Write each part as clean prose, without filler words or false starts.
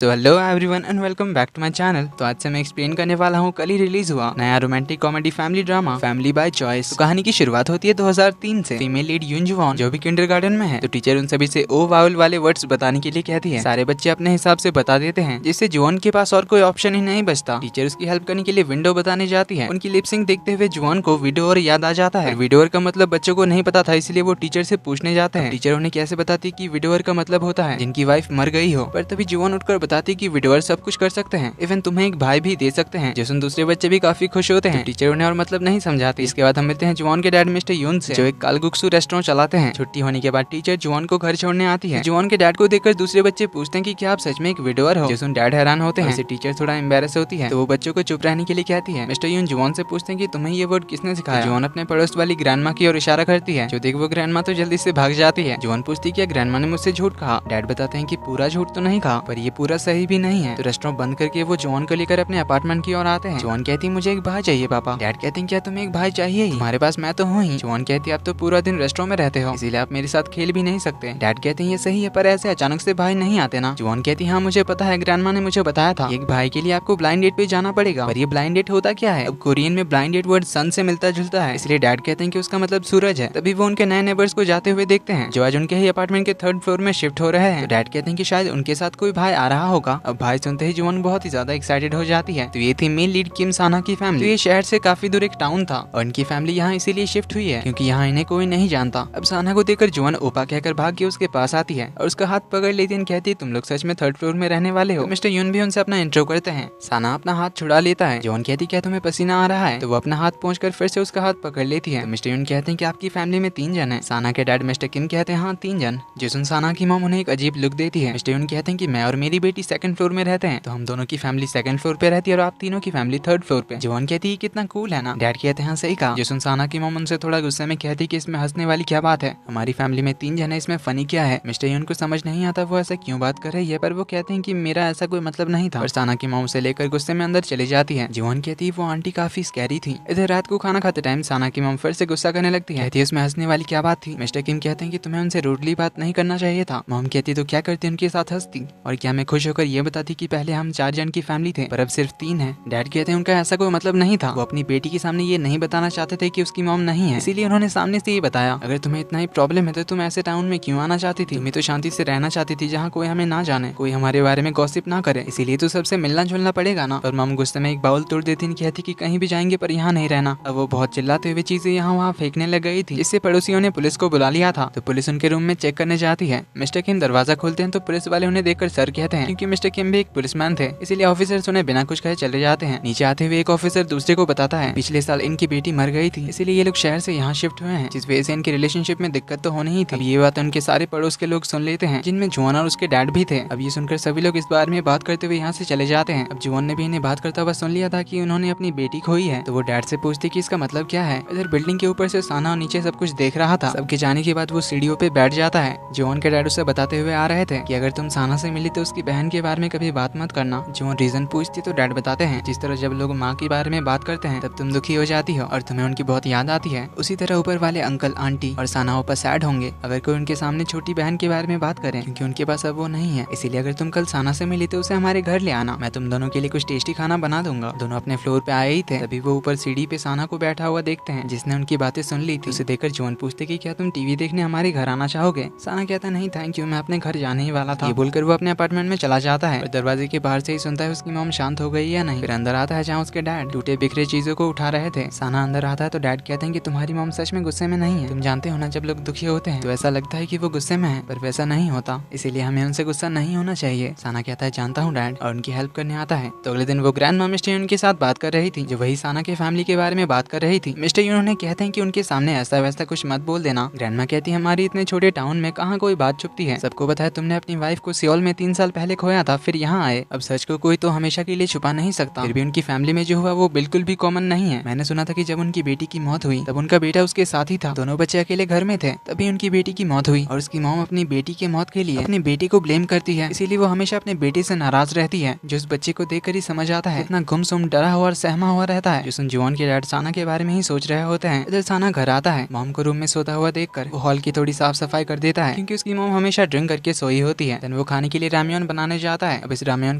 तो hello everyone and welcome back to my channel. तो आज से मैं एक्सप्लेन करने वाला हूँ कल ही रिलीज हुआ नया romantic comedy family drama family by choice. तो कहानी की शुरुआत होती है 2003 से। फीमेल लीड यून जुवॉन जो भी किंडरगार्टन में है, तो टीचर उन सभी से ओ वावल वाले वर्ड्स बताने के लिए कहती है। सारे बच्चे अपने हिसाब से बता देते हैं, जिससे जुवॉन के पास और कोई ऑप्शन ही नहीं बचता। टीचर उसकी हेल्प करने के लिए विंडो बताने जाती है। उनकी लिपसिंग देखते हुए जुवॉन को विडोअर याद आ जाता है। विडोअर का मतलब बच्चों को नहीं पता था, इसलिए वो टीचर से पूछने जाते हैं। टीचर उन्हें कैसे बताती कि विडोअर का मतलब होता है जिनकी वाइफ मर गई हो। पर तभी जुवॉन उठकर बताती कि विडोअर सब कुछ कर सकते हैं, इवन तुम्हें एक भाई भी दे सकते हैं। जिसमें दूसरे बच्चे भी काफी खुश होते हैं। टीचर उन्हें और मतलब नहीं समझाती। इसके बाद हम मिलते हैं जुवॉन के डैड मिस्टर यून से, जो एक कालगुक्सू रेस्टोरेंट चलाते हैं। छुट्टी होने के बाद टीचर जुवॉन को घर छोड़ने आती है। जुवॉन के डैड को देखकर दूसरे बच्चे पूछते हैं कि क्या आप सच में एक विडोअर हो, जिसमें डैड हैरान होते हैं। टीचर थोड़ा एम्बेरस होती है, तो वो बच्चों को चुप रहने के लिए कहती है। मिस्टर यून जुवॉन से पूछते हैं कि तुम्हें ये वर्ड किसने सिखाया। जुवॉन अपने पड़ोस वाली ग्रैंडमा की ओर इशारा करती है, जो देख वो ग्रैंडमा तो जल्दी से भाग जाती है। जुवॉन पूछती है क्या ग्रैंडमा ने मुझसे झूठ कहा। डैड बताते हैं कि पूरा झूठ तो नहीं कहा, पर ये पूरा सही भी नहीं है। तो रेस्टोरेंट बंद करके वो जुवॉन को लेकर अपने अपार्टमेंट की ओर आते हैं। जुवॉन कहती है मुझे एक भाई चाहिए पापा। डैड कहते हैं क्या तुम्हें एक भाई चाहिए ही, तुम्हारे पास मैं तो हूँ ही। जुवॉन कहती है आप तो पूरा दिन रेस्टोरेंट में रहते हो, इसीलिए आप मेरे साथ खेल भी नहीं सकते। डैड कहते हैं ये सही है, पर ऐसे अचानक से भाई नहीं आते ना। जुवॉन कहती है हाँ मुझे पता है, ग्रैंडमा ने मुझे बताया था एक भाई के लिए आपको ब्लाइंड डेट पे जाना पड़ेगा। पर ये ब्लाइंड डेट होता क्या है। अब कोरियन में ब्लाइंड डेट वर्ड सन से मिलता जुलता है, इसलिए डैड कहते हैं कि उसका मतलब सूरज है। तभी वो उनके नए नेबर्स को जाते हुए देखते हैं, जो आज उनके ही अपार्टमेंट के 3rd फ्लोर में शिफ्ट हो रहे हैं। तो डैड कहते हैं कि शायद उनके साथ कोई भाई आ रहा होगा। अब भाई सुनते ही जुवॉन बहुत ही ज्यादा एक्साइटेड हो जाती है। तो ये थी मेन लीड किम साना की फैमिली। तो ये शहर से काफी दूर एक टाउन था और इनकी फैमिली यहाँ इसीलिए शिफ्ट हुई है क्योंकि यहाँ इन्हें कोई नहीं जानता। अब साना को देखकर जुवॉन ओपा कहकर भाग के उसके पास आती है और उसका हाथ पकड़ लेती है। कहती है तुम लोग सच में 3rd फ्लोर में रहने वाले हो। तो मिस्टर यून भी उनसे अपना इंट्रो करते हैं। साना अपना हाथ छुड़ा लेता है। जुवॉन कहती क्या तुम्हें पसीना आ रहा है, तो वो अपना हाथ पहुंचकर फिर से उसका हाथ पकड़ लेती है। मिस्टर यून कहते हैं कि आपकी फैमिली में 3 जन है। साना के डैड मिस्टर किम कहते हैं हाँ 3 जन। जिसमें साना की मॉम उन्हें एक अजीब लुक देती है। मिस्टर यून कहते हैं कि मैं और मेरी बेटी 2nd फ्लोर में रहते हैं, तो हम दोनों की फैमिली 2nd फ्लोर पे रहती है और आप तीनों की फैमिली 3rd फ्लोर पे। जुवॉन कहती है कितना कूल है ना। डैड कहते हैं सही कहा। जिसमें साना की मॉम उनसे थोड़ा गुस्से में कहती है कि इसमें हंसने वाली क्या बात है, हमारी फैमिली में 3 जन है, इसमें फनी क्या है। मिस्टर यून को समझ नहीं आता वो ऐसा क्यों बात कर रही है, पर वो कहते हैं कि मेरा ऐसा कोई मतलब नहीं था। और साना की मॉम से लेकर गुस्से में अंदर चली जाती है। जुवॉन कहती है वो आंटी काफी स्कैरी थी। इधर रात को खाना खाते टाइम साना की मॉम फिर से गुस्सा करने लगती है। कहती है उसमें हंसने वाली क्या बात थी। मिस्टर किम कहते हैं कि तुम्हें उनसे रूडली बात नहीं करना चाहिए था। मॉम कहती तो क्या करती उनके साथ हंसती, और क्या मैं खुश होकर ये बताती कि पहले हम 4 जन की फैमिली थे पर अब सिर्फ 3 है। डैड कहते हैं उनका ऐसा कोई मतलब नहीं था, वो अपनी बेटी के सामने ये नहीं बताना चाहते थे कि उसकी मॉम नहीं है, इसीलिए उन्होंने सामने से ये बताया। अगर तुम्हें इतना ही प्रॉब्लम है तो तुम ऐसे टाउन में क्यों आना चाहती थी। तुम्हें तो शांति से रहना चाहती थी जहाँ कोई हमें ना जाने, कोई हमारे बारे में गॉसिप ना करे, इसीलिए तो सबसे मिलना जुलना पड़ेगा ना। और मॉम गुस्से में एक बाउल तोड़ देती, कहती कि कहीं भी जाएंगे पर यहाँ नहीं रहना। अब वो बहुत चिल्लाते हुए चीजें यहाँ वहाँ फेंकने लग गई थी, जिससे पड़ोसियों ने पुलिस को बुला लिया था। तो पुलिस उनके रूम में चेक करने जाती है। मिस्टर किम दरवाजा खोलते हैं तो पुलिस वाले उन्हें देखकर सर कहते हैं, क्योंकि मिस्टर किम भी एक पुलिसमैन थे, इसीलिए ऑफिसर्स उन्हें बिना कुछ कहे चले जाते हैं। नीचे आते हुए एक ऑफिसर दूसरे को बताता है पिछले साल इनकी बेटी मर गई थी, इसीलिए ये लोग शहर से यहाँ शिफ्ट हुए हैं, जिस वजह से इनके रिलेशनशिप में दिक्कत तो होनी ही थी। अब ये बात उनके सारे पड़ोस के लोग सुन लेते हैं, जिनमें जुवॉन और उसके डैड भी थे। अब ये सुनकर सभी लोग इस बारे में बात करते हुए यहाँ से चले जाते हैं। अब जुवॉन ने भी इन्हें बात करता हुआ सुन लिया था कि उन्होंने अपनी बेटी खोई है, तो वो डैड से पूछती कि इसका मतलब क्या है। इधर बिल्डिंग के ऊपर से साना और नीचे सब कुछ देख रहा था। सबके जाने के बाद वो सीढ़ियों पे बैठ जाता है। जुवॉन के डैड उसे बताते हुए आ रहे थे कि अगर तुम साना से मिली तो उसकी बहन के बारे में कभी बात मत करना। जुवॉन रीजन पूछती तो डैड बताते हैं जिस तरह जब लोग माँ के बारे में बात करते हैं तब तुम दुखी हो जाती हो और तुम्हें उनकी बहुत याद आती है, उसी तरह ऊपर वाले अंकल आंटी और साना ऊपर सैड होंगे अगर कोई उनके सामने छोटी बहन के बारे में बात करे, क्योंकि उनके पास अब वो नहीं है। इसीलिए अगर तुम कल साना से मिली तो उसे हमारे घर ले आना, मैं तुम दोनों के लिए कुछ टेस्टी खाना बना दूंगा। दोनों अपने फ्लोर पे आए ही थे, तभी वो ऊपर सीढ़ी पे साना को बैठा हुआ देखते हैं, जिसने उनकी बातें सुन ली थी। उसे देखकर जुवॉन पूछते कि क्या तुम टीवी देखने हमारे घर आना चाहोगे। साना कहता नहीं थैंक यू, मैं अपने घर जाने ही वाला था। ये बोलकर वो अपने अपार्टमेंट में चला जाता है और दरवाजे के बाहर से ही सुनता है उसकी मॉम शांत हो गई या नहीं। फिर अंदर आता है जहाँ उसके डैड टूटे बिखरे चीजों को उठा रहे थे। साना अंदर आता है तो डैड कहते हैं कि तुम्हारी मॉम सच में गुस्से में नहीं है। तुम जानते हो ना जब लोग दुखी होते हैं तो ऐसा लगता है कि वो गुस्से में है, पर वैसा नहीं होता, इसीलिए हमें उनसे गुस्सा नहीं होना चाहिए। साना कहता है जानता हूँ डैड, और उनकी हेल्प करने आता है। तो अगले दिन वो ग्रैंडमा मिस्टर यून के साथ बात कर रही थी, जो वही साना के फैमिली के बारे में बात कर रही थी। मिस्टर यून उन्हें कहते हैं कि उनके सामने ऐसा वैसा कुछ मत बोल देना। ग्रैंडमा कहती है हमारी इतने छोटे टाउन में कहाँ कोई बात छुपती है, सबको पता है तुमने अपनी वाइफ को सियोल में 3 साल पहले खोया था, फिर यहाँ आए। अब सच को कोई तो हमेशा के लिए छुपा नहीं सकता। फिर भी उनकी फैमिली में जो हुआ वो बिल्कुल भी कॉमन नहीं है। मैंने सुना था कि जब उनकी बेटी की मौत हुई तब उनका बेटा उसके साथ ही था, दोनों बच्चे अकेले घर में थे, तभी उनकी बेटी की मौत हुई और उसकी मॉम अपनी बेटी के मौत के लिए अपने बेटे को ब्लेम करती है, इसीलिए वो हमेशा अपने बेटे से नाराज रहती है, जो उस बच्चे को देखकर ही समझ आता है इतना गुमसुम डरा हुआ और सहमा हुआ रहता है। जिसमें जुवॉन के डैड साना के बारे में ही सोच रहे होते हैं। इधर साना घर आता है, मॉम को रूम में सोता हुआ देखकर वो हॉल की थोड़ी साफ सफाई कर देता है, क्योंकि उसकी मॉम हमेशा ड्रिंक करके सोई होती है। देन वो खाने के लिए रामियन बनाने बनाने जाता है। अब इस रामयन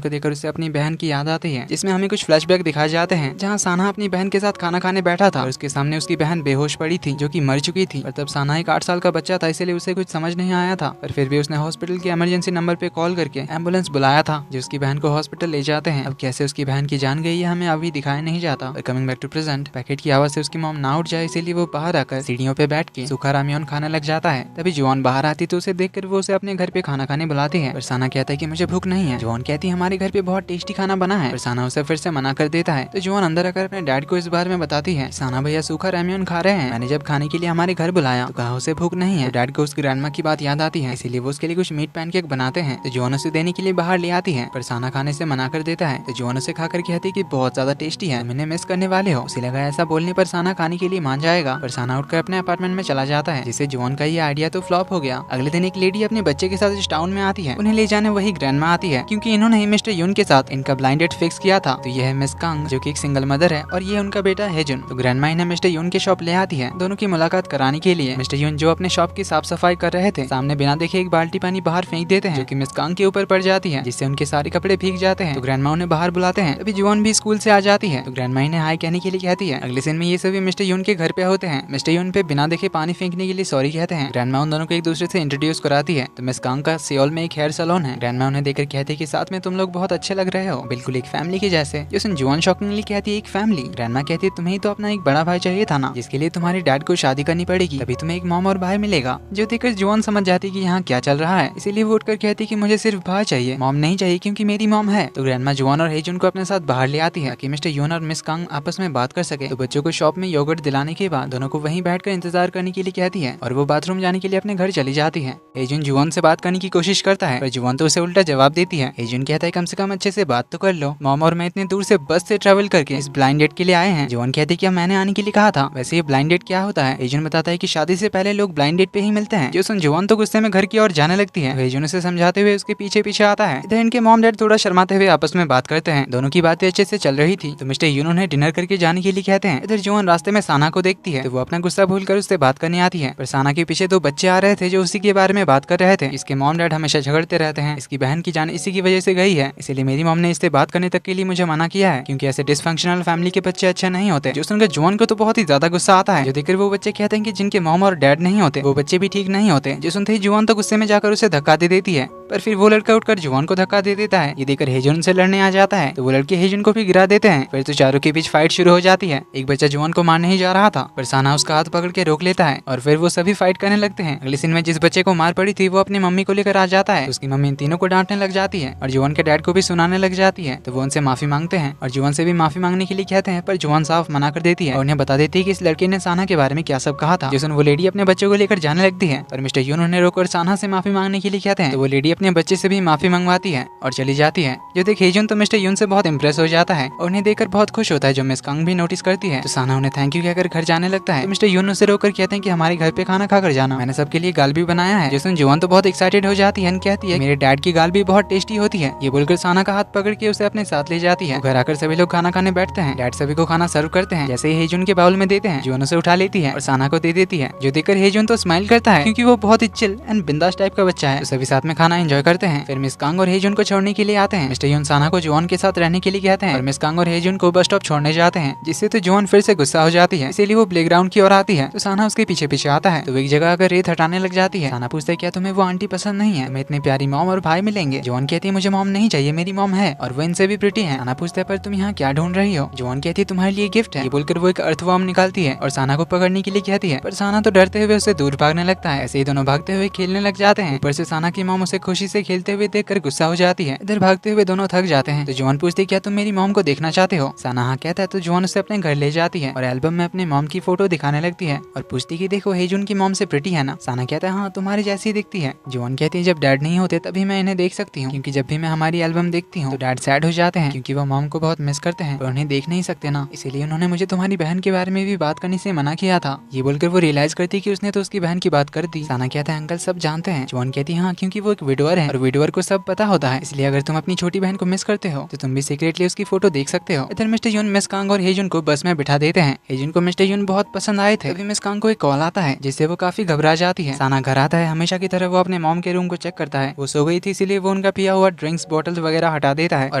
को देखकर उसे अपनी बहन की याद आती है, जिसमें हमें कुछ फ्लैशबैक दिखाए जाते हैं जहाँ साना अपनी बहन के साथ खाना खाने बैठा था और उसके सामने उसकी बहन बेहोश पड़ी थी जो कि मर चुकी थी। और तब साना एक 8 साल का बच्चा था, इसलिए उसे कुछ समझ नहीं आया था, पर फिर भी उसने हॉस्पिटल के इमरजेंसी नंबर पे कॉल करके एम्बुलेंस बुलाया था जो उसकी बहन को हॉस्पिटल ले जाते हैं। अब कैसे उसकी बहन की जान गई है हमें अभी दिखाया नहीं जाता। और coming back to present, packet की आवाज से उसकी मॉम ना उठ जाए इसीलिए वो बाहर आकर सीढ़ियों पे बैठ के सूखा रामियन खाने लग जाता है। तभी जुआन बाहर आती तो उसे देखकर वो उसे अपने घर पे खाना खाने बुलाती है, पर साना कहता है कि मुझे भूख नहीं है। जुआन कहती है हमारे घर पे बहुत टेस्टी खाना बना है, पर साना उसे फिर से मना कर देता है। तो जुआन अंदर आकर अपने डैड को इस बारे में बताती है, साना भैया सूखा रामियन खा रहे हैं, मैंने जब खाने के लिए हमारे घर बुलाया तो कहा उसे भूख नहीं है। डैड को उसकी ग्रैंडमा की बात याद आती है, इसीलिए वो उसके लिए कुछ मीट पैनकेक बनाते हैं। तो जुआन उसे देने के लिए बाहर ले आती है, पर साना खाने से मना कर देता है। तो जुआन उसे खाकर कहती है कि बहुत ज्यादा टेस्टी है, मैंने मिस करने वाले हो। उसे लगा ऐसा बोलने पर साना खाने के लिए मान जाएगा, पर साना उठकर अपने अपार्टमेंट में चला जाता है, जिससे जुआन का ये आइडिया तो फ्लॉप हो गया। अगले दिन एक लेडी अपने बच्चे के साथ इस टाउन में आती है, उन्हें ले जाने वही ग्रैंडमा आती है, क्योंकि इन्होंने मिस्टर यून के साथ इनका ब्लाइंड डेट फिक्स किया था। तो यह है मिस कांग जो कि एक सिंगल मदर है और ये उनका बेटा हेजुन। तो ग्रैंडमा इन्हें मिस्टर यून के शॉप ले आती है दोनों की मुलाकात कराने के लिए। मिस्टर यून जो अपने शॉप की साफ सफाई कर रहे थे, सामने बिना देखे एक बाल्टी पानी बाहर फेंक देते हैं जो कि मिस कांग के ऊपर पड़ जाती है, जिससे उनके सारे कपड़े भीग जाते हैं। तो ग्रैंडमा उन्हें बाहर बुलाते हैं। तभी जुआन भी स्कूल से आ जाती है, तो ग्रैंडमा इन्हें हाय कहने के लिए कहती है। अगले सीन में ये सभी मिस्टर यून के घर पे होते हैं। मिस्टर यून पे बिना देखे पानी फेंकने के लिए सॉरी कहते हैं। ग्रैंडमा उन दोनों को एक दूसरे से इंट्रोड्यूस कराती है। तो मिस कांग का सियोल में एक हेयर सैलून है। ग्रैंडमा उन्हें देखकर कहती है कि साथ में तुम लोग बहुत अच्छे लग रहे हो, बिल्कुल एक फैमिली के जैसे। जिसमें जुआन शॉकिंगली कहती है एक फैमिली। ग्रैंडमा कहती है तुम्हें तो अपना एक बड़ा भाई चाहिए था ना, जिसके लिए तुम्हारे डैड को शादी करनी पड़ेगी, तभी तुम्हें एक मॉम और भाई मिलेगा। जो देखकर जुआन समझ जाती कि यहाँ क्या चल रहा है, इसीलिए वो उठकर कहती कि मुझे सिर्फ भाई चाहिए, मॉम नहीं चाहिए क्योंकि मेरी मॉम है। तो ग्रैंडमा जुआन और हेजुन को अपने साथ बाहर ले आती है कि मिस्टर यून और मिस कांग आपस में बात कर सके। तो बच्चों को शॉप में योगर्ट दिलाने के बाद दोनों को वहीं बैठकर इंतजार करने के लिए कहती है और वो बाथरूम जाने के लिए अपने घर चली जाती है। हेजुन जुआन से बात करने की कोशिश करता है, पर जुआन तो उसे उल्टा जवाब देती है। हेजुन कहता है कम से कम अच्छे से बात तो कर लो, मॉम और मैं इतने दूर से बस से ट्रैवल करके इस ब्लाइंड डेट के लिए आए हैं। जुआन कहती है कि मैंने आने के लिए कहा था। वैसे ये ब्लाइंड डेट क्या होता है? हेजुन बताता है कि शादी से पहले लोग ब्लाइंड डेट पे ही मिलते हैं। जो सुन जुआन तो गुस्से में घर की ओर जाने लगती है। हेजुन उसे समझाते हुए उसके पीछे पीछे आता है। इधर इनके मॉम डैड थोड़ा शर्माते हुए आपस में बात करते हैं। दोनों की बातें अच्छे से चल रही थी, तो मिस्टर यून उन्हें डिनर करके जाने के लिए कहते हैं। इधर जुआन रास्ते में साना को देखती है, तो वो अपना गुस्सा भूलकर उससे बात करने आती है। पर साना के पीछे 2 बच्चे आ रहे थे जो उसी के बारे में बात कर रहे थे। इसके मॉम डैड हमेशा झगड़ते रहते हैं, इसकी बहन की जान इसी की वजह से गई है, इसीलिए मेरी मॉम ने इससे बात करने तक के लिए मुझे मना किया है, क्योंकि ऐसे डिसफंक्शनल फैमिली के बच्चे अच्छे नहीं होते। जो सुनकर जुआन को तो बहुत ही ज्यादा गुस्सा आता है। जो देखकर वो बच्चे कहते हैं कि जिनके मॉम और डैड नहीं होते वो बच्चे भी ठीक नहीं होते। जो सुनते ही जुआन तो गुस्से में जाकर उसे धक्का दे देती है, पर फिर वो लड़का उठकर जुआन को धक्का दे देता है। ये देखकर हेजुन से लड़ने आ जाता है, तो वो लड़के हेजुन को भी गिरा देते हैं। फिर तो चारों के बीच फाइट शुरू हो जाती है। एक बच्चा जुआन को मारने ही जा रहा था, पर साना उसका हाथ पकड़ के रोक लेता है और फिर वो सभी फाइट करने लगते हैं। अगले सीन में जिस बच्चे को मार पड़ी थी वो अपनी मम्मी को लेकर आ जाता है। उसकी मम्मी इन तीनों को डांटने लग जाती है और जुआन के डैड को भी सुनाने लग जाती है। तो वो उनसे माफी मांगते हैं और जुआन से भी माफी मांगने के लिए कहते हैं, पर जुआन साफ मना कर देती है और उन्हें बता देती है कि इस लड़के ने साना के बारे में क्या सब कहा था। जिसमें वो लेडी अपने बच्चों को लेकर जाने लगती है, पर मिस्टर यून उन्हें रोककर साना से माफी मांगने के लिए कहते हैं। तो वो लेडी अपने बच्चे से भी माफी मंगवाती है और चली जाती है। जो देख हेजुन तो मिस्टर यून से बहुत इंप्रेस हो जाता है और उन्हें देखकर बहुत खुश होता है, जो मिस कांग भी नोटिस करती है। तो साना उन्हें थैंक यू कहकर घर जाने लगता है। तो मिस्टर यून उसे रोककर कहते हैं कि हमारे घर पे खाना खाकर जाना, मैंने सबके लिए गाल भी बनाया है। जिसमें जुआन तो बहुत एक्साइटेड हो जाती है, कहती है मेरे डैड की गाल भी बहुत टेस्टी होती है। ये बोलकर साना का हाथ पकड़ के उसे अपने साथ ले जाती है। घर आकर सभी लोग खाना खाने बैठते हैं। डैड सभी को खाना सर्व करते हैं। जैसे ही हेजुन के बाउल में देते हैं, जुआन उसे उठा लेती है और साना को दे देती है। जो देखकर हेजुन तो स्माइल करता है, क्योंकि वो बहुत ही चिल एंड बिंदास टाइप का बच्चा है। तो सभी साथ में खाना एंजॉय करते हैं। फिर मिस कांग और हेजुन को छोड़ने के लिए आते हैं। मिस्टर यून साना को जुआन के साथ रहने के लिए कहते हैं और मिस कांग और हेजुन को बस स्टॉप छोड़ने जाते हैं, जिससे तो जुआन फिर से गुस्सा हो जाती है, इसीलिए वो प्लेग्राउंड की ओर आती है। तो साना उसके पीछे पीछे आता है। तो एक जगह अगर रेत हटाने लग जाती है। साना पूछता है क्या तुम्हें वो आंटी पसंद नहीं है, तुम्हें इतनी प्यारी मॉम और भाई मिलेंगे। जुआन कहती है मुझे मॉम नहीं चाहिए, मेरी मॉम है और वो इनसे भी प्रिटी है। साना पूछता है पर तुम यहाँ क्या ढूंढ रही हो? जुआन कहती है तुम्हारे लिए गिफ्ट है। ये बोलकर वो एक अर्थवर्म निकालती है और साना को पकड़ने के लिए कहती है, पर साना तो डरते हुए उससे दूर भागने लगता है। ऐसे ही दोनों भागते हुए खेलने लग जाते हैं। ऊपर से साना की मॉम उसे खुशी से खेलते हुए देखकर गुस्सा हो जाती है। इधर भागते हुए दोनों थक जाते हैं। तो जुआन पूछती है क्या तुम मेरी मॉम को देखना चाहते हो? साना हाँ कहता है। तो जुआन उसे अपने घर ले जाती है और एल्बम में अपने मॉम की फोटो दिखाने लगती है और पूछती है कि देखो हेजुन की मॉम से प्रिटी है ना? साना कहता है हाँ तुम्हारी जैसी दिखती है। जुआन कहती है जब डैड नहीं होते तभी मैं इन्हें देख सकती हूँ, क्योंकि जब भी मैं हमारी एल्बम देखती हूँ तो डैड सैड हो जाते हैं, क्योंकि वो मॉम को बहुत मिस करते हैं, पर उन्हें देख नहीं सकते ना, इसीलिए उन्होंने मुझे तुम्हारी बहन के बारे में भी बात करने से मना किया था। ये बोलकर वो रियलाइज करती कि उसने तो उसकी बहन की बात कर दी। साना कहता है अंकल सब जानते हैं। जुआन कहती है हाँ क्योंकि वो एक विडो विडोअर है और विडोअर को सब पता होता है, इसलिए अगर तुम अपनी छोटी बहन को मिस करते हो तो तुम भी सीक्रेटली उसकी फोटो देख सकते हो। इधर मिस्टर यून मिस कांग और हेजुन को बस में बिठा देते हैं। हेजुन को मिस्टर यून बहुत पसंद आए थे। तभी मिस कांग को एक कॉल आता है जिससे वो काफी घबरा जाती है। साना घर आता है, हमेशा की तरह वो अपने मॉम के रूम को चेक करता है। वो सो गई थी इसीलिए वो उनका पिया हुआ ड्रिंक्स बॉटल वगैरह हटा देता है और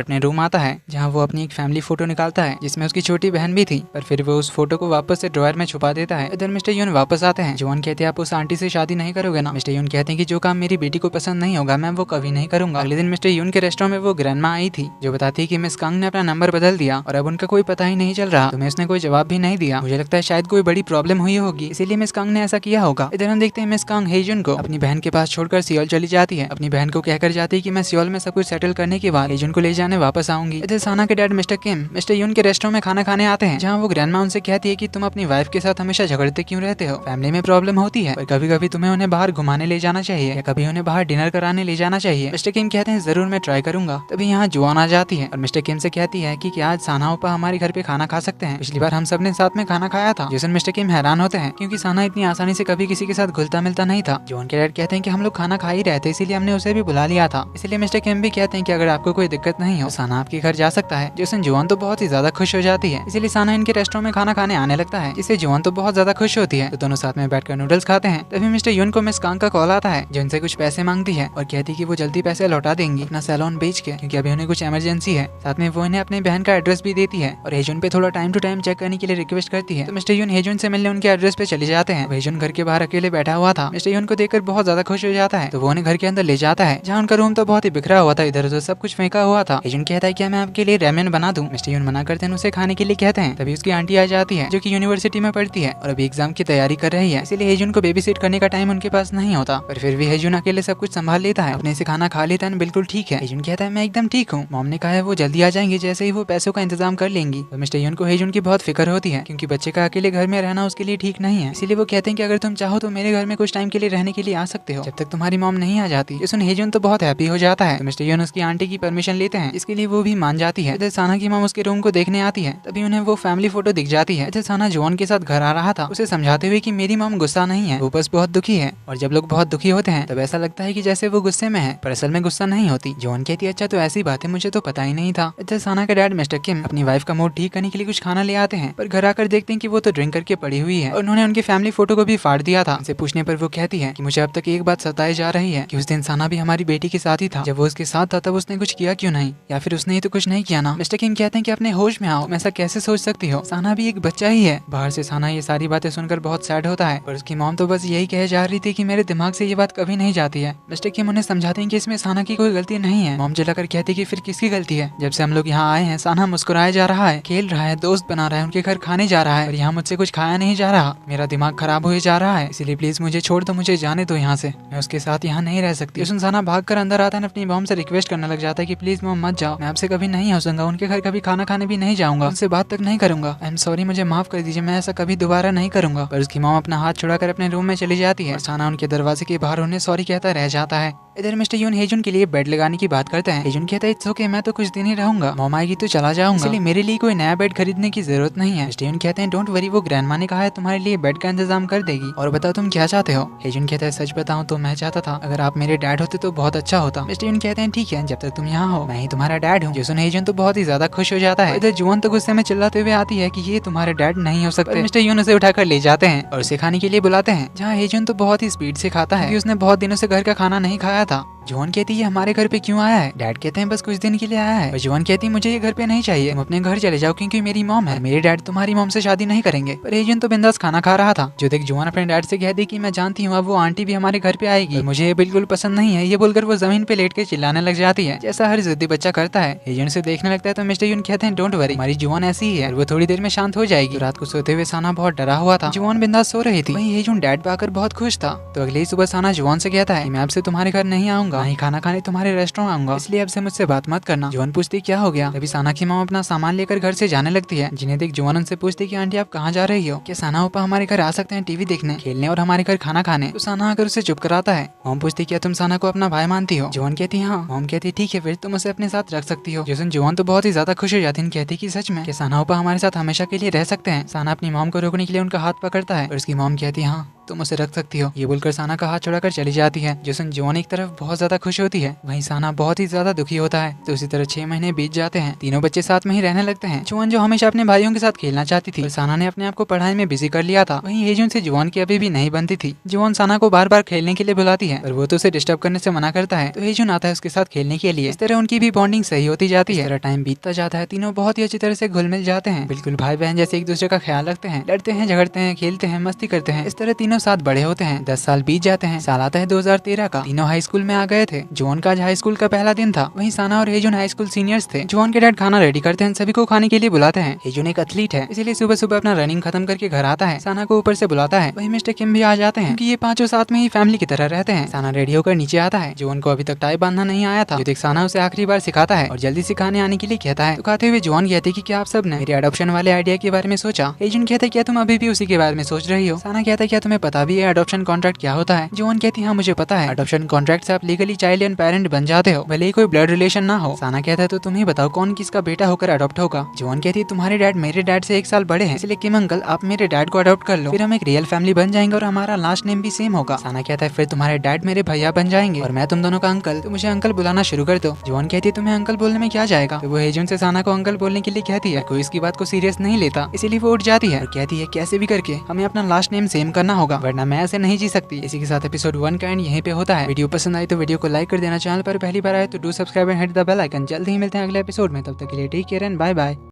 अपने रूम आता है जहाँ वो अपनी एक फैमिली फोटो निकालता है जिसमें उसकी छोटी बहन भी थी, पर फिर वो उस फोटो को वापस से ड्रॉयर में छुपा देता है। इधर मिस्टर यून वापस आते हैं। जॉन कहते हैं आप उस आंटी से शादी नहीं करोगे ना। मिस्टर यून कहते हैं कि जो काम मेरी बेटी को पसंद नहीं होगा मैं वो कभी नहीं करूंगा। अगले दिन मिस्टर यून के रेस्टोरेंट में वो ग्रैंडमा आई थी जो बताती है कि मिस कांग ने अपना नंबर बदल दिया और अब उनका कोई पता ही नहीं चल रहा। तुम्हें उसने कोई जवाब भी नहीं दिया। मुझे लगता है शायद कोई बड़ी प्रॉब्लम हुई होगी इसीलिए मिस कांग ने ऐसा किया होगा। इधर हम देखते हैं मिस कांग हेजुन को अपनी बहन के पास छोड़कर सियोल चली जाती है। अपनी बहन को कहकर जाती है कि मैं सियोल में सब कुछ सेटल करने के बाद हेजुन को ले जाने वापस आऊंगी। इधर साना के डैड मिस्टर किम मिस्टर यून के रेस्टोरेंट में खाना खाने आते हैं जहाँ वो ग्रैंडमा उनसे कहती है कि तुम अपनी वाइफ के साथ हमेशा झगड़ते क्यों रहते हो। फैमिली में प्रॉब्लम होती है पर कभी कभी तुम्हें उन्हें बाहर घुमाने ले जाना चाहिए या कभी उन्हें बाहर डिनर कराने ले जाना चाहिए। मिस्टर किम कहते हैं जरूर मैं ट्राई करूंगा। तभी यहाँ जुआन आ जाती है और मिस्टर किम से कहती है कि क्या आज साना ओपा हमारे घर पे खाना खा सकते हैं। पिछली बार हम सब ने साथ में खाना खाया था। जिस मिस्टर किम हैरान होते हैं क्योंकि साना इतनी आसानी से कभी किसी के साथ घुलता मिलता नहीं था। जॉन के डैड कहते हैं कि हम लोग खाना खा ही रहे थे इसीलिए हमने उसे भी बुला लिया था। इसलिए मिस्टर किम भी कहते हैं कि अगर आपको कोई दिक्कत नहीं हो साना आपके घर जा सकता है। जिससे जॉन तो बहुत ही ज्यादा खुश हो जाती है, इसीलिए साना इनके रेस्टोरेंट में खाना खाने आने लगता है जिससे जॉन तो बहुत ज्यादा खुश होती है। तो दोनों साथ में बैठकर नूडल्स खाते हैं। तभी मिस्टर यून को मिस कांग का कॉल आता है जो उनसे कुछ पैसे मांगती है और कहती है कि वो जल्दी पैसे लौटा देंगी अपना सैलून बेच के क्योंकि अभी उन्हें कुछ इमरजेंसी है। साथ में वो इन्हें अपनी बहन का एड्रेस भी देती है और हेजुन पे थोड़ा टाइम टू टाइम चेक करने के लिए रिक्वेस्ट करती है। तो मिस्टर यून हेजुन से मिलने उनके एड्रेस पे चले जाते हैं। हेजुन घर के बाहर अकेले बैठा हुआ था। मिस्टर यून को देखकर बहुत ज्यादा खुश हो जाता है तो वो उन्हें घर के अंदर ले जाता है जहाँ उनका रूम तो बहुत ही बिखरा हुआ था, इधर उधर सब कुछ फेंका हुआ था। हेजुन कहता है क्या मैं आपके लिए रेमेन बना दूं। मिस्टर यून मना करते हैं, उसे खाने के लिए कहते हैं। तभी उसकी आंटी आ जाती है जो कि यूनिवर्सिटी में पढ़ती है और अभी एग्जाम की तैयारी कर रही है, इसलिए हेजुन को बेबी सिट करने का टाइम उनके पास नहीं होता। पर फिर भी हेजुन अकेले सब कुछ संभाल लेता है, अपने से खाना खा लेता है। बिल्कुल ठीक है। हेजुन कहता है मैं एकदम ठीक हूँ, मॉम ने कहा है वो जल्दी आ जाएंगे जैसे ही वो पैसों का इंतजाम कर लेंगी। तो मिस्टर यून को हेजुन की बहुत फिक्र होती है क्योंकि बच्चे का अकेले घर में रहना उसके लिए ठीक नहीं है। इसीलिए वो कहते हैं कि अगर तुम चाहो तो मेरे घर में कुछ टाइम के लिए रहने के लिए आ सकते हो जब तक तुम्हारी मॉम नहीं आ जाती। ये सुन हेजुन तो बहुत हैप्पी हो जाता है। तो मिस्टर यून उसकी आंटी की परमिशन लेते हैं, इसके लिए वो भी मान जाती है। इधर साना की मॉम उसके रूम को देखने आती है, तभी उन्हें वो फैमिली फोटो दिख जाती है। इधर साना जॉन के साथ घर आ रहा था उसे समझाते हुए कि मेरी मॉम गुस्सा नहीं है, वो बस बहुत दुखी है। और जब लोग बहुत दुखी होते हैं तब ऐसा लगता है कि जैसे वो गुस्से में है, पर असल में गुस्सा नहीं होती। जॉन कहती है अच्छा तो ऐसी बात है, मुझे तो पता ही नहीं था। इधर साना का डैड मिस्टर किम अपनी वाइफ का मूड ठीक करने के लिए कुछ खाना ले आते हैं, पर घर आकर देखते हैं कि वो तो ड्रिंक करके पड़ी हुई है और उन्होंने उनकी फैमिली फोटो को भी फाड़ दिया था। उनसे पूछने पर वो कहती है कि मुझे अब तक एक बात सताई जा रही है कि उस दिन साना भी हमारी बेटी के साथ ही था। जब वो उसके साथ था तब उसने कुछ किया क्यों नहीं, या फिर उसने ही तो कुछ नहीं किया ना। मिस्टर किम कहते हैं कि अपने होश में आओ, तुम ऐसा कैसे सोच सकती हो, साना भी एक बच्चा ही है। बाहर से साना ये सारी बातें सुनकर बहुत सैड होता है, पर उसकी मॉम तो बस यही कहे जा रही थी कि मेरे दिमाग से ये बात कभी नहीं जाती है। मिस्टर किम उन्हें समझाते हैं कि इसमें साना की कोई गलती नहीं है। मॉम जलाकर कहती कि फिर किसकी गलती है, जब से हम लोग यहाँ आए हैं साना मुस्कुराया जा रहा है, खेल रहा है, दोस्त बना रहा है, उनके घर खाने जा रहा है और यहाँ मुझसे कुछ खाया नहीं जा रहा। मेरा दिमाग खराब हुए जा रहा है, इसलिए प्लीज मुझे छोड़ दो, मुझे जाने दो यहाँ से, मैं उसके साथ यहाँ नहीं रह सकती। साना भाग कर अंदर आता है, अपनी मॉम से रिक्वेस्ट करने लग जाता है कि प्लीज मॉम मत जाओ, मैं आपसे कभी नहीं हंसूंगा, उनके घर कभी खाना खाने भी नहीं जाऊंगा, उनसे बात तक नहीं करूंगा, आई एम सॉरी, मुझे माफ कर दीजिए, मैं ऐसा कभी दोबारा नहीं करूंगा। पर उसकी मॉम अपना हाथ छुड़ाकर अपने रूम में चली जाती है और साना उनके दरवाजे के बाहर उन्हें सॉरी कहता रह जाता है। इधर मिस्टर यून हेजुन के लिए बेड लगाने की बात करते हैं। हेजुन कहता है इट्स ओके, मैं तो कुछ दिन ही रहूंगा, मॉम आएगी तो चला जाऊंगा, इसलिए मेरे लिए कोई नया बेड खरीदने की जरूरत नहीं है। मिस्टर यून कहते हैं डोंट वरी, वो ग्रैंडमा ने कहा है तुम्हारे लिए बेड का इंतजाम कर देगी, और बताओ तुम क्या चाहते हो। हेजुन कहता है सच बताऊं तो मैं चाहता था अगर आप मेरे डैड होते तो बहुत अच्छा होता। मिस्टर यून कहते हैं ठीक है, जब तक तुम यहाँ हो मैं ही तुम्हारा डैड हूँ। जो सुन हेजुन तो बहुत ही ज्यादा खुश हो जाता है। इधर जुआन तो गुस्से में चिल्लाते हुए आती है कि ये तुम्हारे डैड नहीं हो सकते। मिस्टर यून उसे उठाकर ले जाते हैं और उसे खाने के लिए बुलाते हैं, जहाँ हेजुन तो बहुत ही स्पीड से खाता है क्योंकि उसने बहुत दिनों से घर का खाना नहीं खाया था। जॉन कहती है हमारे घर पे क्यों आया है। डैड कहते हैं बस कुछ दिन के लिए आया है। जॉन कहती है मुझे ये घर पे नहीं चाहिए, तुम अपने घर चले जाओ क्योंकि मेरी मॉम है, मेरे डैड तुम्हारी मॉम से शादी नहीं करेंगे। पर हेजुन तो बिंदास खाना खा रहा था। जो देख जॉन अपने डैड से कहती कि मैं जानती हूँ अब वो आंटी भी हमारे घर पे आएगी, मुझे ये बिल्कुल पसंद नहीं है। ये बोलकर वो जमीन पे लेट के चिल्लाने लग जाती है जैसा हर जिद्दी बच्चा करता है। हेजुन से देखने लगता है तो मिस्टर यून कहते हैं डोंट वरी, हमारी जॉन ऐसी ही है, वो थोड़ी देर में शांत हो जाएगी। तो रात को सोते हुए साना बहुत डरा हुआ था, जॉन बिंदास सो रही थी। वहीं हेजुन डैड पे आकर बहुत खुश था। तो अगली सुबह साना जॉन से कहता है मैं आपसे तुम्हारे घर नहीं आऊंगा, नहीं खाना खाने तुम्हारे रेस्टोरेंट आऊंगा, इसलिए अब से मुझसे बात मत करना। जॉन पूछती क्या हो गया। तभी साना की मॉम अपना सामान लेकर घर से जाने लगती है, जिन्हें देख जॉन उनसे पूछती कि आंटी आप कहाँ जा रही हो, क्या साना ओपा हमारे घर आ सकते हैं टीवी देखने, खेलने और हमारे घर खाना खाने। तो साना आकर उसे चुप कराता है। मॉम पूछती क्या तुम साना को अपना भाई मानती हो। जॉन कहती हाँ। मॉम कहती ठीक है फिर तुम उसे अपने साथ रख सकती हो। जिस दिन जॉन तो बहुत ही ज्यादा खुश हो जाती है, कहती कि सच में कि साना ओपा हमारे साथ हमेशा के लिए रह सकते हैं। साना अपनी मॉम को रोकने के लिए उनका हाथ पकड़ता है और उसकी मॉम कहती हाँ तुम उसे रख सकती हो। ये बोलकर साना का हाथ छोड़ाकर चली जाती है। जो सुन जोन एक तरफ बहुत ज्यादा खुश होती है, वहीं साना बहुत ही ज्यादा दुखी होता है। तो उसी तरह 6 महीने बीत जाते हैं। तीनों बच्चे साथ में ही रहने लगते हैं। जुआन जो हमेशा अपने भाइयों के साथ खेलना चाहती थी, साना ने अपने आप को पढ़ाई में बिजी कर लिया था। वहीं हेजुन से जुआन की अभी भी नहीं बनती थी। जुआन साना को बार बार खेलने के लिए बुलाती है, पर वो तो उसे डिस्टर्ब करने से मना करता है। तो हेजुन आता है उसके साथ खेलने के लिए। इस तरह उनकी भी बॉन्डिंग सही होती जाती है। टाइम बीतता जाता है। तीनों बहुत ही अच्छी तरह से घुल मिल जाते हैं, बिल्कुल भाई बहन जैसे एक दूसरे का ख्याल रखते हैं, लड़ते हैं, झगड़ते हैं, खेलते हैं, मस्ती करते हैं। इस तरह तीनों साथ बड़े होते हैं। 10 साल बीत जाते हैं। साल आता है 2013 का। तीनों हाई स्कूल में आ गए थे। जुआन का आज हाई स्कूल का पहला दिन था। वहीं साना और हेजुन हाई स्कूल सीनियर्स थे। जुआन के डैड खाना रेडी करते हैं, सभी को खाने के लिए बुलाते हैं। हेजुन एक एथलीट है, इसीलिए सुबह सुबह अपना रनिंग खत्म करके घर आता है। साना को ऊपर से बुलाता है। वहीं मिस्टर किम भी आ जाते हैं, क्योंकि ये पांचों साथ में ही फैमिली की तरह रहते हैं। साना रेडी होकर नीचे आता है। जुआन को अभी तक टाई बांधना नहीं आया था, जो देख साना उसे आखिरी बार सिखाता है और जल्दी सिखाने आने के लिए कहता है। तो कहते हुए जुआन कहते कि क्या आप सब ने मेरे अडॉप्शन वाले आइडिया के बारे में सोचा? हेजुन कहता है क्या तुम अभी भी उसी के बारे में सोच रही हो? साना कहता है क्या तुम्हें पता भी है अडॉप्शन कॉन्ट्रैक्ट क्या होता है? जुआन कहती हाँ मुझे पता है। अडॉप्शन कॉन्ट्रैक्ट से आप लीगली चाइल्ड एंड पेरेंट बन जाते हो, भले ही कोई ब्लड रिलेशन ना हो। साना कहता है तो तुम ही बताओ कौन किसका बेटा होकर अडॉप्ट होगा? जुआन कहती है तुम्हारे डैड मेरे डैड से 1 साल बड़े हैं, इसलिए किम अंकल आप मेरे डैड को अडॉप्ट कर लो, फिर हम एक रियल फैमिली बन जाएंगे और हमारा लास्ट नेम भी सेम होगा। साना कहता है फिर तुम्हारे डैड मेरे भैया बन जाएंगे और मैं तुम दोनों का अंकल, तो मुझे अंकल बुलाना शुरू कर दो। जुआन कहती है तुम्हें अंकल बोलने में क्या जाएगा? तो वो हेजुन से साना को अंकल बोलने के लिए कहती है। कोई इसकी बात को सीरियस नहीं लेता, इसीलिए वो उठ जाती है और कहती है कैसे भी करके हमें अपना लास्ट नेम सेम करना होगा, वरना मैं ऐसे नहीं जी सकती। इसी के साथ एपिसोड 1 का एंड यहीं पे होता है। वीडियो पसंद आई तो वीडियो को लाइक कर देना। चैनल पर पहली बार आए तो do subscribe and hit the bell icon. जल्द ही मिलते हैं अगले एपिसोड में, तब तक के लिए take care and bye bye.